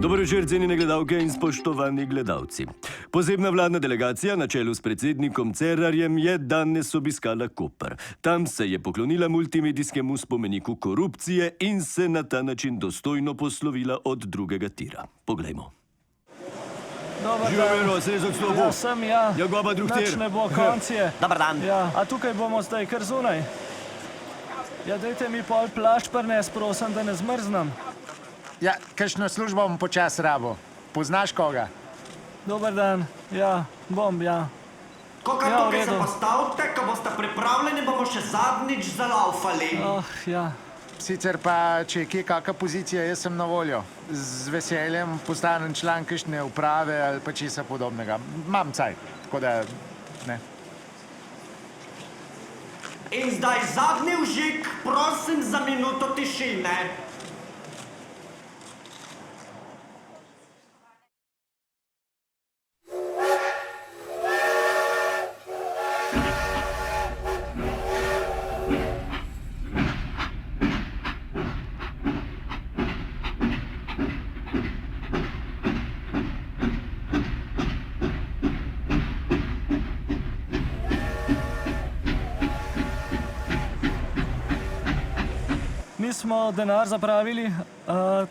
Dobro večer, cenjene gledalke in spoštovani gledalci. Posebna vladna delegacija na čelu s predsednikom Cerarjem je danes obiskala Koper. Tam se je poklonila multimedijskemu spomeniku korupcije in se na ta način dostojno poslovila od drugega tira. Poglejmo. Živo, srezok s tobo. Ja, sem, ja. Ja, goba drug tir. Nič ne bo, konc je. Dobar dan. Ja, a tukaj bomo zdaj kar zunaj. Ja, dajte mi pol plašč prines, prosim, da ne zmrznem. Ja, kakšno službo bom počas rabo. Poznaš koga? Dobar dan. Ja, bom, ja. Koga Ja, v tukaj se redu. postavite, ko boste pripravljeni, bomo še zadnjič zalaufali. Ja. Sicer pa, če je kje kakšna pozicija, jaz sem na voljo. Z veseljem postanem član kakšne uprave ali pa česa podobnega. Imam cajt, tako da ne. In zdaj zadnji vžig, prosim za minuto tišine. Mi smo denar zapravili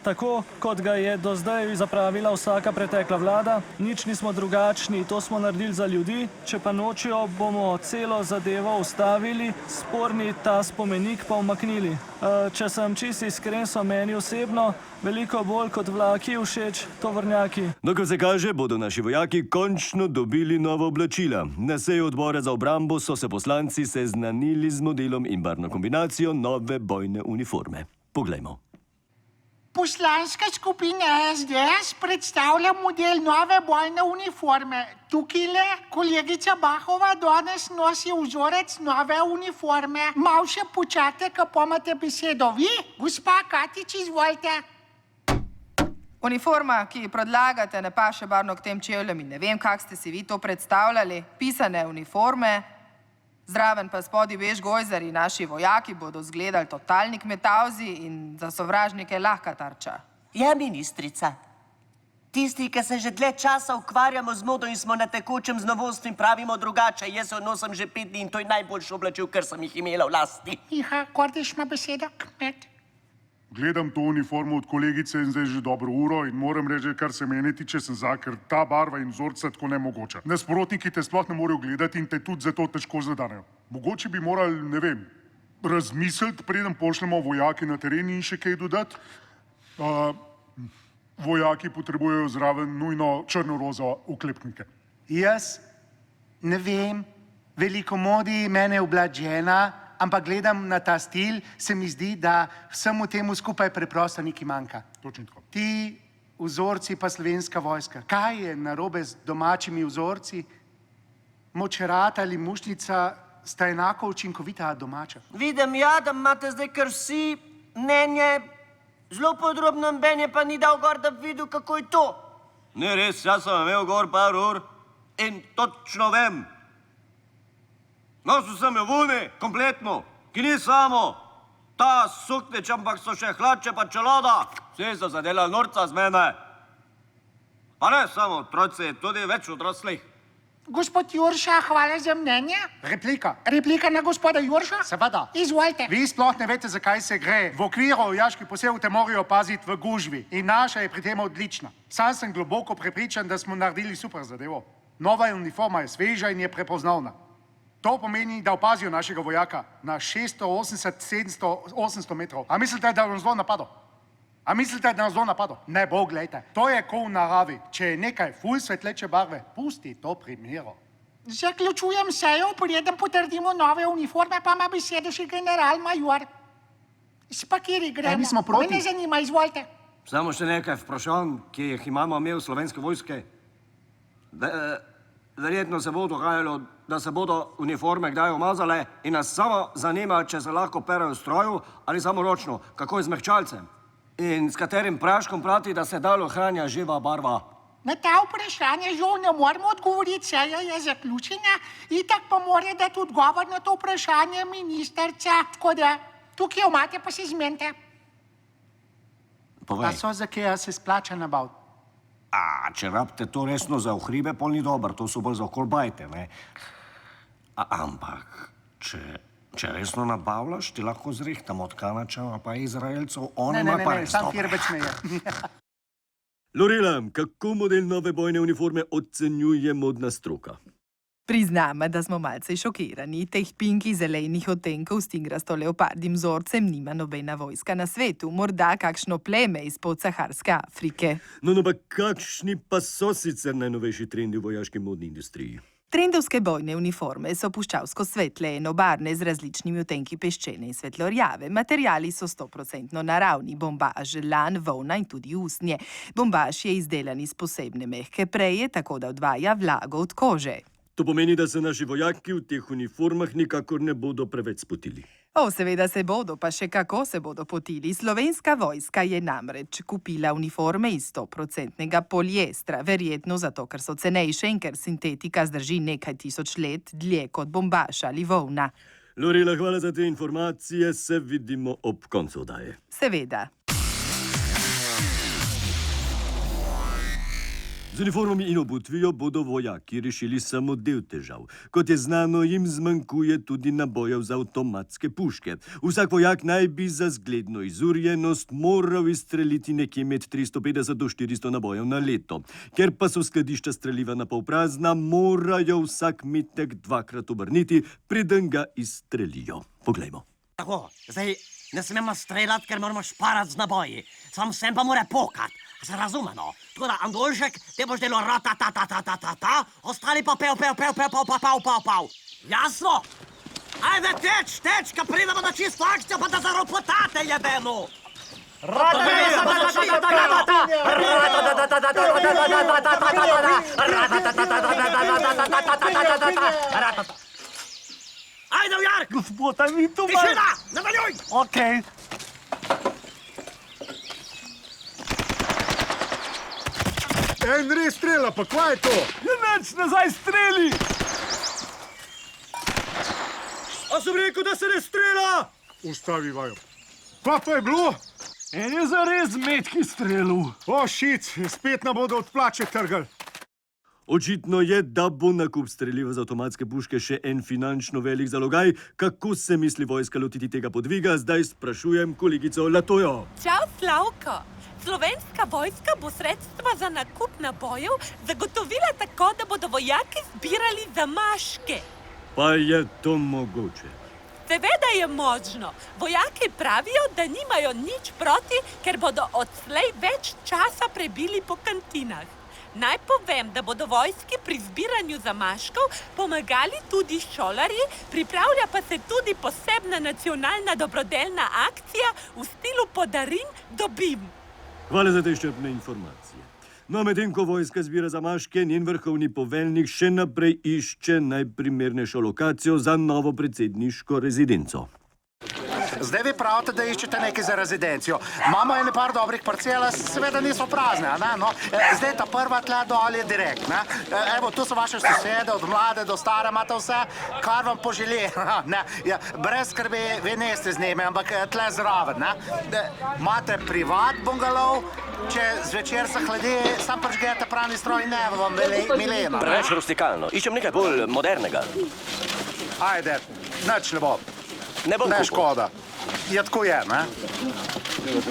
tako, kot ga je do zdaj zapravila vsaka pretekla vlada. Nič nismo drugačni, to smo naredili za ljudi. Če pa nočijo, bomo celo zadevo ustavili, sporni ta spomenik pa umaknili. Če sem čisto iskren, so meni osebno veliko bolj kot vlaki všeč tovornjaki. No, ko se kaže, bodo naši vojaki končno dobili nova oblačila. Na seji odbora za obrambo so se poslanci seznanili z modelom in barvno kombinacijo nove bojne uniforme. Poglejmo. Poslanska skupina SDS predstavlja model nove bojne uniforme. Tukajle kolegica Bahova danes nosi vzorec nove uniforme. Mal še počate, ko pomate besedo vi. Gospa Katič, izvolite. Uniforma, ki jo predlagate, ne paše barno k tem čevljem in ne vem, kako ste si vi to predstavljali. Pisane uniforme, zraven pa spodaj bež gojzari, naši vojaki bodo zgledali totalni kmetavzi in za sovražnike lahka tarča. Ja, ministrica. Tisti, ki se že dlje časa ukvarjamo z modo in smo na tekočem z novostmi, pravimo drugače. Jaz jo nosim že 5 dni in to je najboljši oblačil, kar sem jih imela v lasti. Miha, Kordiš ima besedo, kmet. Gledam to uniformo od kolegice in zdaj že dobro uro in moram reči, kar se mene tiče, sem za, ker ta barva in vzorca tako nemogoča. Nasprotniki te sploh ne morejo gledati in te tudi zato težko zadanejo. Mogoče bi morali, ne vem, razmisliti, preden pošljemo vojake na teren in še kaj dodati. Vojaki potrebujejo zraven nujno črno-rozo oklepnike. Jaz ne vem, veliko modi, mene je oblačena, ampak gledam na ta stil, se mi zdi, da vsemu temu skupaj preprosto nekaj manjka. Točno tako. Ti vzorci pa Slovenska vojska. Kaj je narobe z domačimi vzorci? Močerat ali mušnica sta enako učinkovita domača. Vidim, ja, da imate zdaj kar vsi mnenje, zelo podrobno mnenje, pa ni dal gor, da bi videl, kako je to. Ne res, jaz sem imel gor par ur in točno vem. Nosil sem jo vune, kompletno, ki ni samo ta suknič, ampak so še hlače pa čelada. Vsi so se delali norca z mene. Pa ne samo otroci, tudi več odraslih. Gospod Jurša, hvala za mnenje. Replika. Replika na gospoda Jurša? Seveda. Izvolite. Vi sploh ne veste, zakaj se gre. V okviru vojaških posevov te morajo paziti v gužvi in naša je pri tem odlična. Sam sem globoko prepričan, da smo naredili super zadevo. Nova uniforma je sveža in je prepoznavna. To pomeni, da opazijo našega vojaka na 680, 700, 800 metrov. A mislite, da nas bo napadel? Ne bo, glejte. To je kot v naravi. Če je nekaj ful svetleče barve, pusti to pri miru. Zaključujem sejo, preden potrdimo nove uniforme, pa ima besedo še general major. Spakiri gremo. Mi smo proti. Me ne zanima, izvolite. Samo še nekaj vprašanj, ki jih imamo mi v Slovenske vojske. Verjetno se bo dogajalo, da se bodo uniforme kdaj umazale in nas samo zanima, če se lahko perejo v stroju ali samo ročno, kako je z mehčalcem in s katerim praškom prati, da se dalo ohranja živa barva. Na ta vprašanje žal ne moremo odgovoriti, seja je zaključena, itak pa mora dati odgovor na to vprašanje ministrica, tako da tukaj imate pa se zmenite. Pa povej. so za kaj se splača nabaviti? Če rabite to resno za ohribe, pol ni dober, to so bolj za okolbajte, ne? Ampak, če resno nabavljaš, ti lahko zrihtamo od Kanačeva pa Izraelcev, oni imajo pa res sam dobre. Firbec me je. Lorela, kako model nove bojne uniforme ocenjuje modna stroka? Priznam, da smo malce šokirani. Teh pinki zelenih odtenkov s tigrasto leopardnim vzorcem nima nobena vojska na svetu, morda kakšno pleme iz podsaharske Afrike. No, pa kakšni pa so sicer najnovejši trendi v vojaški modni industriji? Trendovske bojne uniforme so puščavsko svetle, enobarvne z različnimi odtenki peščene in svetlorjave. Materiali so 100% naravni, bombaž, lan, volna in tudi usnje. Bombaž je izdelan iz posebne mehke preje, tako da odvaja vlago od kože. To pomeni, da se naši vojaki v teh uniformah nikakor ne bodo preveč spotili. Seveda se bodo, pa še kako se bodo potili. Slovenska vojska je namreč kupila uniforme iz 100% poliestra, verjetno zato, ker so cenejše in ker sintetika zdrži nekaj tisoč let dlje kot bombaž ali volna. Lorela, hvala za te informacije, se vidimo ob koncu oddaje. Seveda. Z uniformami in obutvijo bodo vojaki rešili samo del težav. Kot je znano, jim zmanjkuje tudi nabojev za avtomatske puške. Vsak vojak naj bi za zgledno izurjenost moral izstreliti nekje med 350 do 400 nabojev na leto. Ker pa so skladišča streliva na pol prazna, morajo vsak metek dvakrat obrniti, preden ga izstrelijo. Poglejmo. Tako, zdaj ne smemo streljati, ker moramo šparati z naboji. Sam sem pa mora pokati. Se razume, no? Tako da, Andoljšek, te boš delo rata-ta-ta-ta-ta-ta, ostali pa pev. Jasno? Ajde, teč, ka pridemo na čisto akcijo, pa da zaropotate, jebeno! Ajde, Jark! Gospod, a mi tu Tišina! Nadaljuj! Okej. En res strela, pa kva je to? Je nič, nazaj streli! A sem rekel, da se ne strela! Ustavi vajo. Kva pa je bilo? En je zares metki strelil. Šit, spet nam bodo odplače trgali. Očitno je, da bo nakup streliva z avtomatske puške še en finančno velik zalogaj. Kako se misli vojska lotiti tega podviga? Zdaj sprašujem kolegico Latojo. Čau, Slavko! Slovenska vojska bo sredstva za nakup nabojev zagotovila tako, da bodo vojaki zbirali zamaške. Pa je to mogoče? Seveda je možno. Vojaki pravijo, da nimajo nič proti, ker bodo odslej več časa prebili po kantinah. Naj povem, da bodo vojski pri zbiranju zamaškov pomagali tudi šolarji, pripravlja pa se tudi posebna nacionalna dobrodelna akcija v stilu podarim, dobim. Hvala za te izčrpne informacije. No, medtem ko vojska zbira zamaške, njen vrhovni poveljnik še naprej išče najprimernejšo lokacijo za novo predsedniško rezidenco. Zdaj vi pravite, da iščete nekaj za rezidencijo. Imamo ene par dobrih parcela, seveda niso prazne, ne? No, zdaj ta prva tle dol je direkt, ne? Evo, tu so vaše sosede, od mlade do stare, imate vse, kar vam poželi. Ne? Ja, brez skrbi, vi niste z njimi, ampak tle zraven, ne? Imate privat bungalov, če zvečer se hladi, sam prižgete pralni stroj in ne vam milena. Preveč rustikalno. Iščem nekaj bolj modernega. Ajde, nič ne bo. Ne bom Ne kupil. škoda. Je tako je, ne?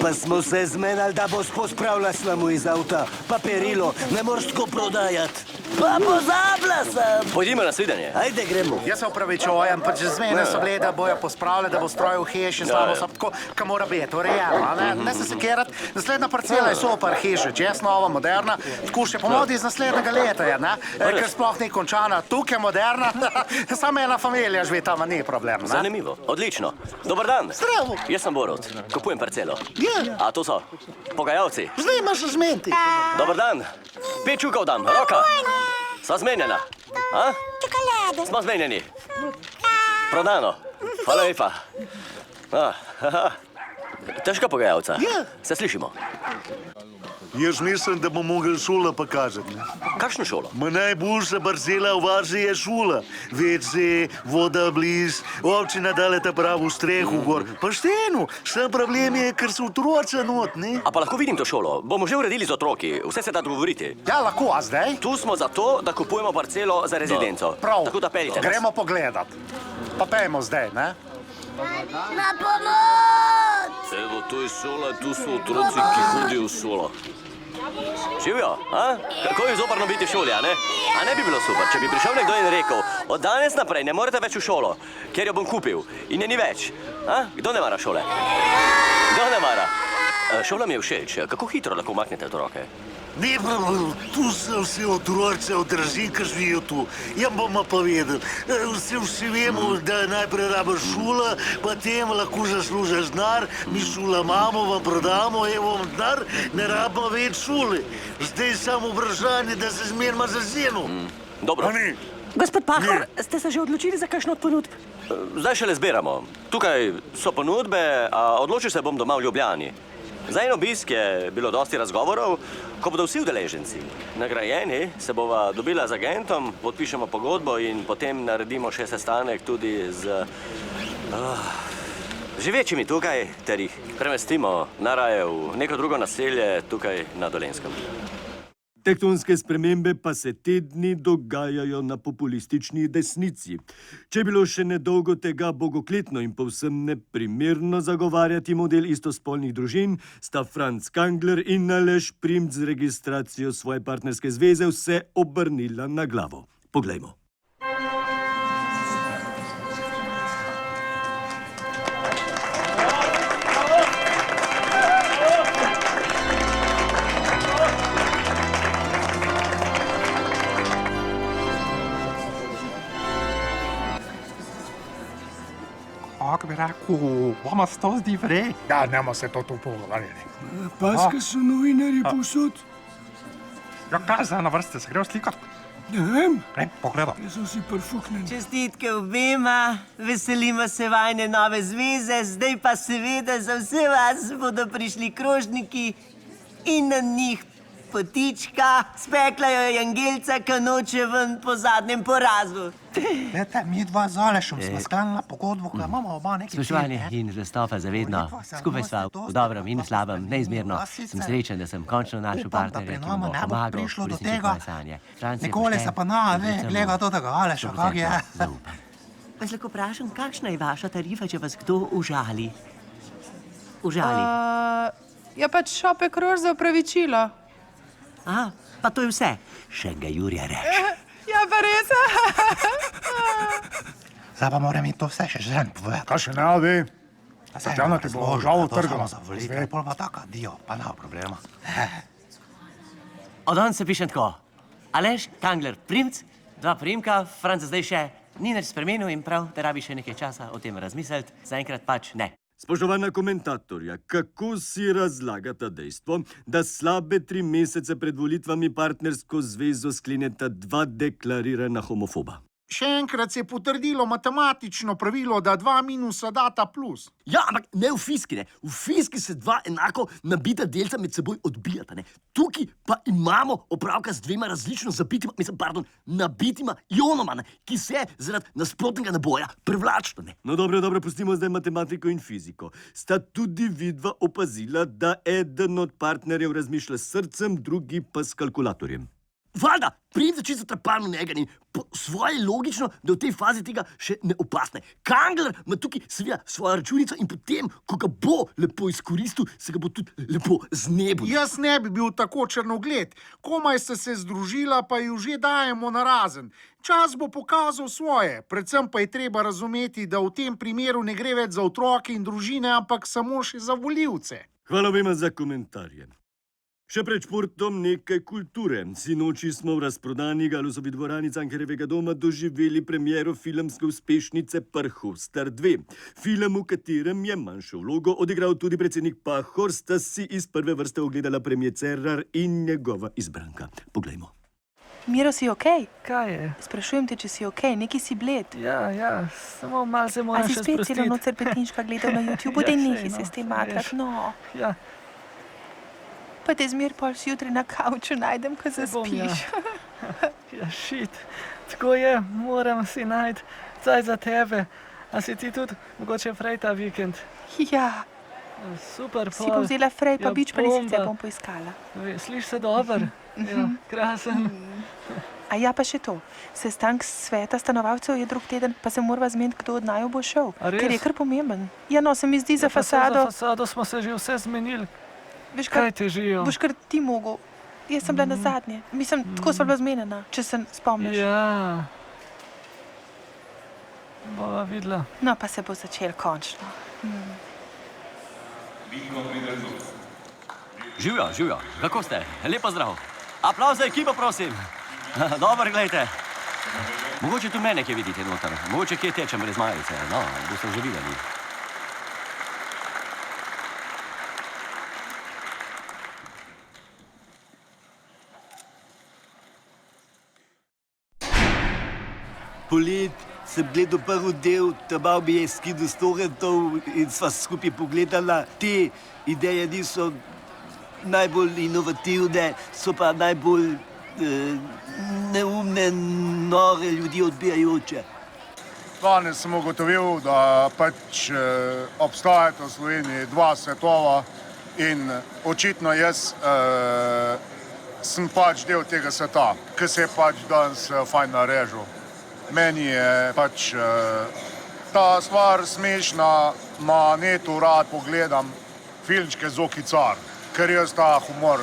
Pa smo se zmenili, da bo spospravila slamu iz avta. Pa perilo, ne moreš tako prodajati. Pa pozabila sem. Pojdimo na svidenje. Ajde, gremo. Jaz se upravičujem, pač zmene so bile, da bojo pospravili, da bo stroj v hiši, slabo so tako, ka mora biti, urejeno, ne? Ne se sekirati. Naslednja parcela je super hiša, čez nova, moderna, tako še pomodi iz naslednjega leta je, ne? Ker sploh ni končana, tukaj je moderna, samo ena familija živi tam, ni problem, ne? Zanimivo. Odlično. Dobar dan. Zdravo. Jaz sem Borut. Kupujem parcelo. Ja. A to so pogajalci. Zdaj imaš zmeti. Dobar dan. 5 čukov dam. Roka. Sva zmenjena. A? Čokolade. Smo zmenjeni. Prodano. Hvala lepa. Težka pogajalca. Ja. Se slišimo. Jaz mislim, da bomo mogli šolo pokazati. Kakšno šolo? Ma najboljša barzela v Varži je šola. WC, voda bliz, občina dale ta pravu strehu gor. Pošteno, sam problem je, ker so otroci not, ne? A pa lahko vidim to šolo? Bomo že uredili z otroki, vse se da dogovoriti. Ja, lahko, a zdaj? Tu smo zato, da kupujemo parcelo za rezidenco. Prav, Tako da peljite nas. gremo pogledat. Pa pejmo zdaj, ne? Na pomoč! Evo, to je šola, tu so otroci, ki hodijo v šolo. Živijo, a? Kako je zoprno biti v šoli, a ne? A ne bi bilo super, če bi prišel nekdo in rekel, od danes naprej ne morete več v šolo, ker jo bom kupil in je ni več. A? Kdo ne mara šole? Kdo ne mara? Šola mi je všeč. Kako hitro lahko umaknete otroke? Ne, tu so vsi otroci od držin, ki živijo tu. Jaz bomo povedal, vsi vemo, da najprej rabiš šola, potem lahko zaslužiš denar, mi šola imamo, vam prodamo, evo vam denar, ne rabimo več šole. Zdaj je samo vprašanje, da se zmenimo za ceno. Dobro. Gospod Pahor, ste se že odločili za kakšno od ponudb? Zdaj šele zbiramo. Tukaj so ponudbe, a odločil se bom doma v Ljubljani. Za en obisk je bilo dosti razgovorov, ko bodo vsi udeleženci nagrajeni, se bova dobila z agentom, podpišemo pogodbo in potem naredimo še sestanek tudi z živečimi tukaj, ter jih premestimo naraje v neko drugo naselje tukaj na Dolenjskem. Tektonske spremembe pa se te dni dogajajo na populistični desnici. Če je bilo še nedolgo tega bogokletno in povsem neprimerno zagovarjati model istospolnih družin, sta Franc Kangler in Aleš Primc z registracijo svoje partnerske zveze vse obrnila na glavo. Poglejmo. Kako bi rekel, bomo s to zdi vrej? Ja, nemo se to tu pogovarjali. Paske so novinarji povsod. Ja, kaj zdaj na vrste, se grejo slikati? Ne vem. Ne, pogledam. Jaz so si prfuknjeni. Čestitke obema, veselimo se vajne nove zveze, zdaj pa seveda za vse vas bodo prišli krožniki in na njih potička, spekla jo je Angelca, ki noče ven po zadnjem porazu. Glede, mi dva z Alešem smo sklenila pogodbo, ko imamo oba nekaj Spoštovanje in Kristofa zavedno, skupaj sva v dobrem in slabem, neizmerno. Sem srečen, da sem končno našel partnerja, ki mu bo pomagal uresničiti moje sanje. Nikoli se pa ve, gleda do tega Aleša, kak je. Vas lahko vprašam, kakšna je vaša tarifa, če vas kdo užali? Užali? Ja, pač šopek rož za opravičilo. A, pa to je vse. Še ga Jurija reče. Ja, pa res. Zdaj pa moram in to vse še žen povedati. Kaj še ne, ve? Tatjana ti bo žal trgala. Zdaj pol pa taka, dio, pa nema problema. Od on se pišem tako. Aleš, Kangler, Primc, dva primka, Franc zdaj še ni nič spremenil in prav, da rabi še nekaj časa o tem razmisliti. Zaenkrat pač ne. Spoštovana komentatorja, kako si razlagata dejstvo, da slabe 3 mesece pred volitvami partnersko zvezo skleneta 2 deklarirana homofoba? Še enkrat se je potrdilo matematično pravilo, da 2 minusa data plus. Ja, ampak ne v fiziki, ne. V fiziki se 2 enako nabita delca med seboj odbijata, ne. Tukaj pa imamo opravka z 2 različno nabitima ionoma, ne, ki se zaradi nasprotnega naboja privlačita, ne. No dobro, pustimo zdaj matematiko in fiziko. Sta tudi vidva opazila, da eden od partnerjev razmišlja s srcem, drugi pa s kalkulatorjem? Valjda, Primc je čisto zatrpan v njega in po svoje logično, da v tej fazi tega še ne opasne. Kangler ima tukaj seveda svojo računico in potem, ko ga bo lepo izkoristil, se ga bo tudi lepo znebil. Jaz ne bi bil tako črnogled. Komaj sta se združila, pa ju že dajemo narazen. Čas bo pokazal svoje. Predvsem pa je treba razumeti, da v tem primeru ne gre več za otroke in družine, ampak samo še za volivce. Hvala vema za komentarje. Še pred športom nekaj kulture. Sinoči smo v razprodani Galusovi dvorani Cankarjevega doma doživeli premiero filmske uspešnice Prhostar 2. Film, v katerem je manjšo vlogo odigral tudi predsednik Pahor, sta si iz prve vrste ogledala premier Cerar in njegova izbranka. Poglejmo. Miro, si okej? Kaj je? Sprašujem te, če si okej, neki si bled. Ja, samo malo se A moram si še spet sprostiti. celo noč serpentinška gledal na YouTubu, Ja, daj saj, nehi no, se s tem veš. matrati, no. Ja, Pa te zmer pol zjutraj na kavču najdem, ko bom, ja. zaspiš. ja, shit. Tako je, moram si najti caj za tebe. A si ti tudi mogoče frej ta vikend? Ja, Super, si pa vzela frej, pa Ja, bič pa lisice bomba. bom poiskala. Sliš se dober? Ja, krasen. A ja, pa še to. Sestank sveta stanovalcev je drug teden, pa se morava zmeniti, kdo od naju bo šel. A res? Ker je kar pomemben. Ja, no, se mi zdi za Ja, pa saj fasado. Za fasado smo se že vse zmenili. Veš Kaj težijo? Boš kar ti mogel. Jaz sem bila na zadnje. Mislim, tako sva bila zmenjena, če se spomniš. Ja. Bova videla. No, pa se bo začel končno. Živjo, kako ste? Lepo zdrav. Aplavz za ekipo, prosim. Dobro, gledajte. Mogoče tu mene kje vidite noter. Mogoče kje tečem brez majice. No, boste že videli. Polet sem gledal prvi del, tam mi je skidal storentov in sva skupaj pogledala. Te ideje niso najbolj inovativne, so pa najbolj neumne, nore, ljudi odbijajoče. Danes sem ugotovil, da pač obstajata v Sloveniji dva svetova in očitno jaz sem pač del tega sveta, ki se je pač danes fajn narežil. Meni je pač ta stvar smešna, na netu rad pogledam filmčke Zoki Car, ker jaz ta humor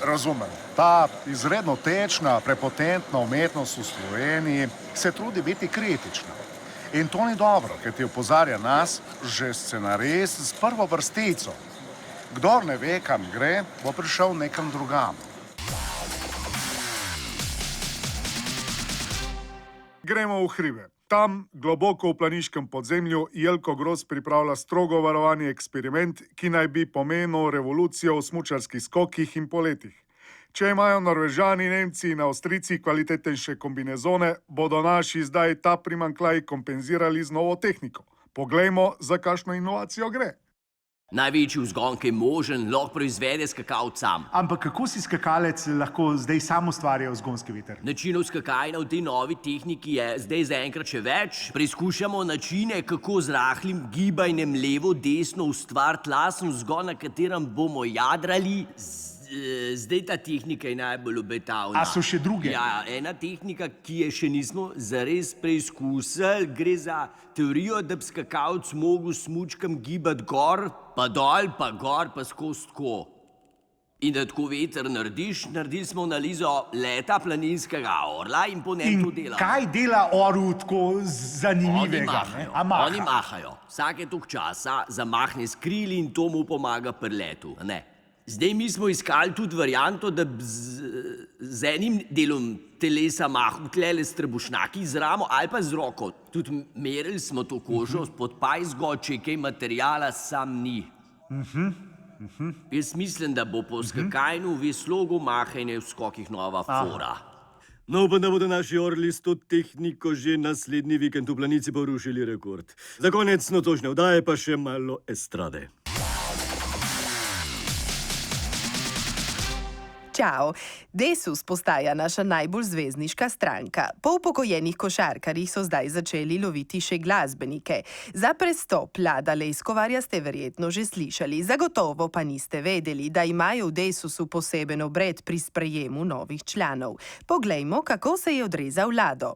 razumem. Ta izredno tečna, prepotentna umetnost v Sloveniji se trudi biti kritična. In to ni dobro, ker ti opozarja nas že scenarist s prvo vrstico. Kdor ne ve, kam gre, bo prišel nekam drugam. Gremo v hribe. Tam, globoko v planiškem podzemlju, Jelko Gros pripravlja strogo varovani eksperiment, ki naj bi pomenil revolucijo v smučarskih skokih in poletih. Če imajo Norvežani, Nemci in Avstrijci kvalitetnejše kombinezone, bodo naši zdaj ta primanjkljaj kompenzirali z novo tehniko. Poglejmo, za kakšno inovacijo gre. Največji vzgon, ki je možen, lahko proizvede skakalec sam. Ampak kako si skakalec lahko zdaj sam ustvarja vzgonski veter? Načinov skakanja v tej novi tehniki je zdaj zaenkrat še več. Preizkušamo načine, kako z rahlim gibanjem levo-desno ustvariti lasen vzgon, na katerem bomo jadrali. Zdaj ta tehnika je najbolj obetavna. A so še druge? Ja, ena tehnika, ki je še nismo zares preizkusili, gre za teorijo, da bi skakalec mogel smučkam gibati gor, pa dol, pa gor, pa skozi tako. In da tako veter narediš, naredili smo analizo leta planinskega orla in po njem to delamo. Kaj dela orel tako zanimivega? Oni mahajo. Vsake toliko časa zamahne s krili in to mu pomaga pri letu. Ne. Zdaj mi smo iskali tudi varianto, da bi z enim delom telesa mahal tlele s trebušnjaki z ramo ali pa z roko. Tudi merili smo to kožo pod pajzgo, če kaj materijala sam ni. Jaz mislim, da bo po skakanju v slogu mahanja v skokih nova fora. No, pa da bodo naši orli s to tehniko že naslednji vikend v Planici porušili rekord. Za konec notožne vdaje pa še malo estrade. Čau! Desus postaja naša najbolj zvezdniška stranka. Po upokojenih košarkarjih so zdaj začeli loviti še glasbenike. Za prestop Lada Leskovarja ste verjetno že slišali, zagotovo pa niste vedeli, da imajo v Desusu poseben obred pri sprejemu novih članov. Poglejmo, kako se je odrezal Lado.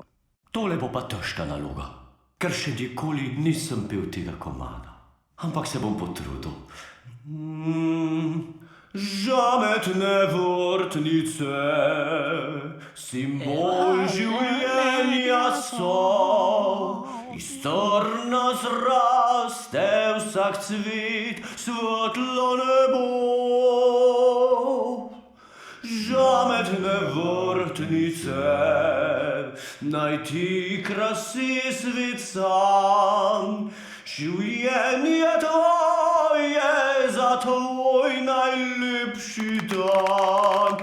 Tole bo pa težka naloga, ker še nikoli nisem pel tega komada. Ampak se bom potrudil. Žametne vrtnice, simbol življenja so, iz trna zraste vsak cvet, svetlo nebo. Žametne vrtnice, naj ti krasi svet sam, življenje tvoje za tvoj najlepši dan.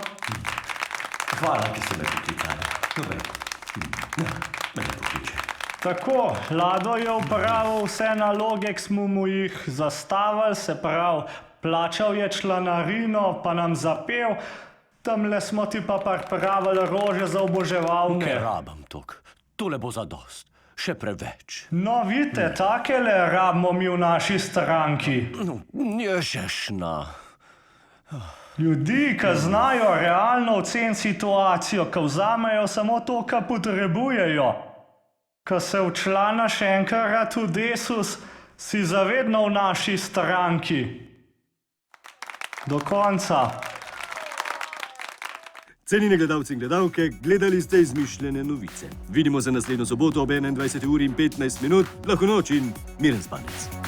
hvala, ki ste me poklicali. Dobre. Ja, me ne pokliče. Tako, Lado je upravil vse naloge, ki smo mu jih zastavili, se pravi, plačal je članarino, pa nam zapel, tamle smo ti pa pripravili rože za oboževalke. Ne rabam tok, tole bo zadost. Še preveč. No, vidite, takele rabimo mi v naši stranki. Ježešna. Ljudi, ki znajo realno oceniti situacijo, ki vzamejo samo to, kar potrebujejo. Ko se včlana še enkrat v Desus, si zavedno v naši stranki. Do konca. Cenjeni gledalci in gledalke, gledali ste Izmišljene novice. Vidimo se naslednjo soboto ob 21:15, lahko noč in miren spanec.